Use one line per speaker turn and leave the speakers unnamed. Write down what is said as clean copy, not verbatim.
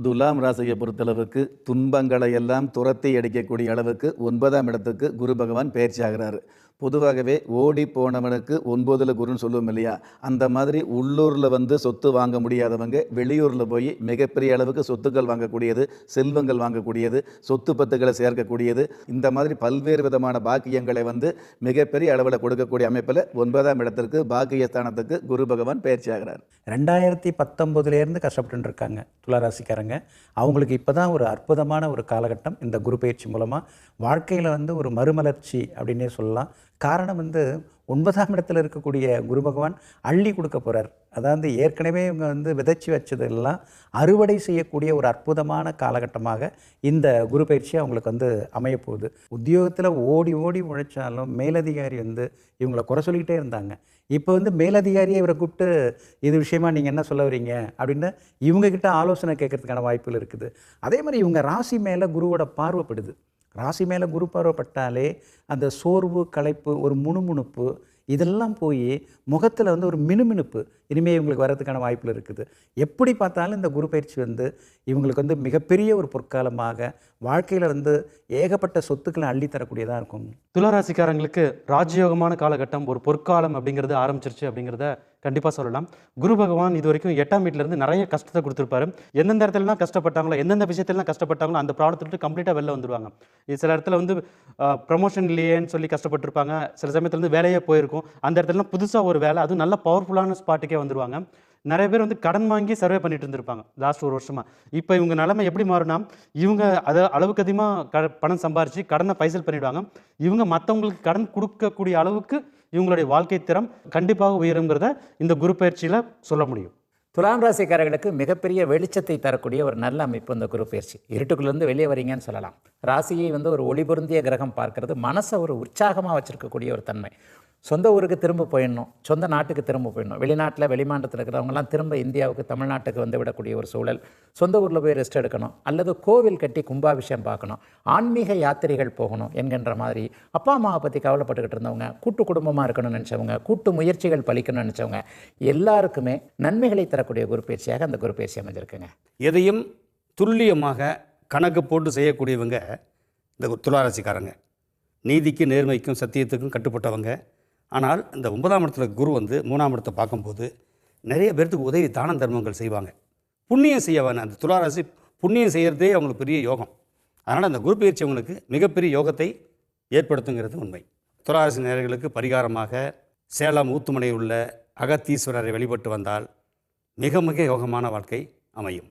துலாம் ராசியை பொறுத்தளவுக்கு துன்பங்களை எல்லாம் துரத்தி அடிக்கக்கூடிய அளவுக்கு 9ஆம் இடத்துக்கு குரு பகவான் பயிற்சி ஆகிறாரு. பொதுவாகவே ஓடி போனவனுக்கு 9ல் குருன்னு சொல்லுவோம் இல்லையா? அந்த மாதிரி உள்ளூரில் சொத்து வாங்க முடியாதவங்க வெளியூரில் போய் மிகப்பெரிய அளவுக்கு சொத்துக்கள் வாங்கக்கூடியது, செல்வங்கள் வாங்கக்கூடியது, சொத்து பத்துக்களை சேர்க்கக்கூடியது, இந்த மாதிரி பல்வேறு விதமான பாக்கியங்களை மிகப்பெரிய அளவில் கொடுக்கக்கூடிய அமைப்பில் 9ஆம் இடத்திற்கு பாக்கியஸ்தானத்துக்கு குரு பகவான் பயிற்சி ஆகிறார்.
2019 கஷ்டப்பட்டு இருக்காங்க துளாராசிக்காரங்க. அவங்களுக்கு இப்போ தான் ஒரு அற்புதமான ஒரு காலகட்டம் இந்த குரு பயிற்சி மூலமாக வாழ்க்கையில் ஒரு மறுமலர்ச்சி அப்படின்னே சொல்லலாம். காரணம் 9ஆம் இடத்துல இருக்கக்கூடிய குரு பகவான் அள்ளி கொடுக்க போகிறார். அதாவது ஏற்கனவே இவங்க விதைச்சி வச்சதெல்லாம் அறுவடை செய்யக்கூடிய ஒரு அற்புதமான காலகட்டமாக இந்த குரு பயிற்சி அவங்களுக்கு அமையப்போகுது. உத்தியோகத்தில் ஓடி ஓடி உழைச்சாலும் மேலதிகாரி இவங்களை குறை சொல்லிக்கிட்டே இருந்தாங்க. இப்போ மேலதிகாரியை இவரை கூப்பிட்டு இது விஷயமா நீங்கள் என்ன சொல்ல வரீங்க அப்படின்னு இவங்கக்கிட்ட ஆலோசனை கேட்கறதுக்கான வாய்ப்புகள் இருக்குது. அதே மாதிரி இவங்க ராசி மேலே குருவோட பார்வைப்படுது. ராசி மேலே குரு பார்வைப்பட்டாலே அந்த சோர்வு, களைப்பு, ஒரு முணுமுணுப்பு இதெல்லாம் போய் முகத்தில் ஒரு மினுமினுப்பு இனிமேல் இவங்களுக்கு வர்றதுக்கான வாய்ப்புகள் இருக்குது. எப்படி பார்த்தாலும் இந்த குரு பயிற்சி இவங்களுக்கு மிகப்பெரிய ஒரு பொற்காலமாக வாழ்க்கையில் ஏகப்பட்ட சொத்துக்களை அள்ளி தரக்கூடியதாக இருக்கும்.
துளாராசிக்காரங்களுக்கு ராஜயோகமான காலகட்டம், ஒரு பொற்காலம் அப்படிங்கிறது ஆரம்பிச்சிருச்சு அப்படிங்கிறத கண்டிப்பாக சொல்லலாம். குரு பகவான் இது வரைக்கும் 8ஆம் வீட்டிலேருந்து நிறைய கஷ்டத்தை கொடுத்துருப்பாரு. எந்தெந்த இடத்துலலாம் கஷ்டப்பட்டாங்களோ, எந்தெந்த விஷயத்துலாம் கஷ்டப்பட்டாங்களோ அந்த ப்ராடக்ட் விட்டு கம்ப்ளீட்டாக வெளில வந்துடுவாங்க. இது சில இடத்துல ப்ரமோஷன் இல்லையேன்னு சொல்லி கஷ்டப்பட்டுருப்பாங்க. சில சமயத்தில் வேலையே போயிருக்கும். அந்த இடத்துலலாம் புதுசாக ஒரு வேலை, அதுவும் நல்ல பவர்ஃபுல்லான ஸ்பாட்டுக்கே வந்துடுவாங்க. நிறைய பேர் கடன் வாங்கி சர்வே பண்ணிட்டு இருந்திருப்பாங்க லாஸ்ட் ஒரு வருஷமாக. இப்போ இவங்க நிலைமை எப்படி மாறுனா, இவங்க அதை அளவுக்கு அதிகமாக பணம் சம்பாரித்து கடனை பைசல் பண்ணிவிடுவாங்க. இவங்க மற்றவங்களுக்கு கடன் கொடுக்கக்கூடிய அளவுக்கு இவங்களுடைய வாழ்க்கை திறம் கண்டிப்பாக உயருங்கிறத இந்த குரு பயிற்சியில் சொல்ல முடியும்.
துலாம் ராசிக்காரர்களுக்கு மிகப்பெரிய வெளிச்சத்தை தரக்கூடிய ஒரு நல்ல அமைப்பு இந்த குரு பயிற்சி. இருட்டுக்குள்ளேருந்து வெளியே வரீங்கன்னு சொல்லலாம். ராசியை ஒரு ஒளிபொருந்திய கிரகம் பார்க்கறது மனசை ஒரு உற்சாகமாக வச்சுருக்கக்கூடிய ஒரு தன்மை. சொந்த ஊருக்கு திரும்ப போயிடணும், சொந்த நாட்டுக்கு திரும்ப போயிடணும். வெளிநாட்டில் வெளிமாநிலத்தில் இருக்கிறவங்கலாம் திரும்ப இந்தியாவுக்கு, தமிழ்நாட்டுக்கு விடக்கூடிய ஒரு சூழல். சொந்த ஊரில் போய் ரெஸ்ட் எடுக்கணும், அல்லது கோவில் கட்டி கும்பாபிஷேகம் பார்க்கணும், ஆன்மீக யாத்திரைகள் போகணும் என்கின்ற மாதிரி அப்பா அம்மாவை பற்றி கவலைப்பட்டுக்கிட்டு இருந்தவங்க, கூட்டு குடும்பமாக இருக்கணும்னு நினச்சவங்க, கூட்டு முயற்சிகள் பலிக்கணும்னு நினச்சவங்க எல்லாருக்குமே நன்மைகளை தரக்கூடிய குரு பயிற்சியாக அந்த குரு பயிற்சி அமைஞ்சிருக்குங்க.
எதையும் துல்லியமாக கணக்கு போட்டு செய்யக்கூடியவங்க இந்த துளாராசிக்காரங்க. நீதிக்கு, நேர்மைக்கும், சத்தியத்துக்கும் கட்டுப்பட்டவங்க. ஆனால் இந்த 9ஆம் இடத்துல குரு 3ஆம் இடத்தை பார்க்கும்போது நிறைய பேர்த்துக்கு உதவி தான தர்மங்கள் செய்வாங்க. புண்ணியம் செய்யவாங்க. அந்த துளாராசி புண்ணியம் செய்கிறதே அவங்களுக்கு பெரிய யோகம். அதனால் அந்த குரு பயிற்சி அவங்களுக்கு மிகப்பெரிய யோகத்தை ஏற்படுத்துங்கிறது உண்மை. துளாராசி நேயர்களுக்கு பரிகாரமாக சேலம் ஊத்துமலை உள்ள அகத்தீஸ்வரரை வழிபட்டு வந்தால் மிக மிக யோகமான வாழ்க்கை அமையும்.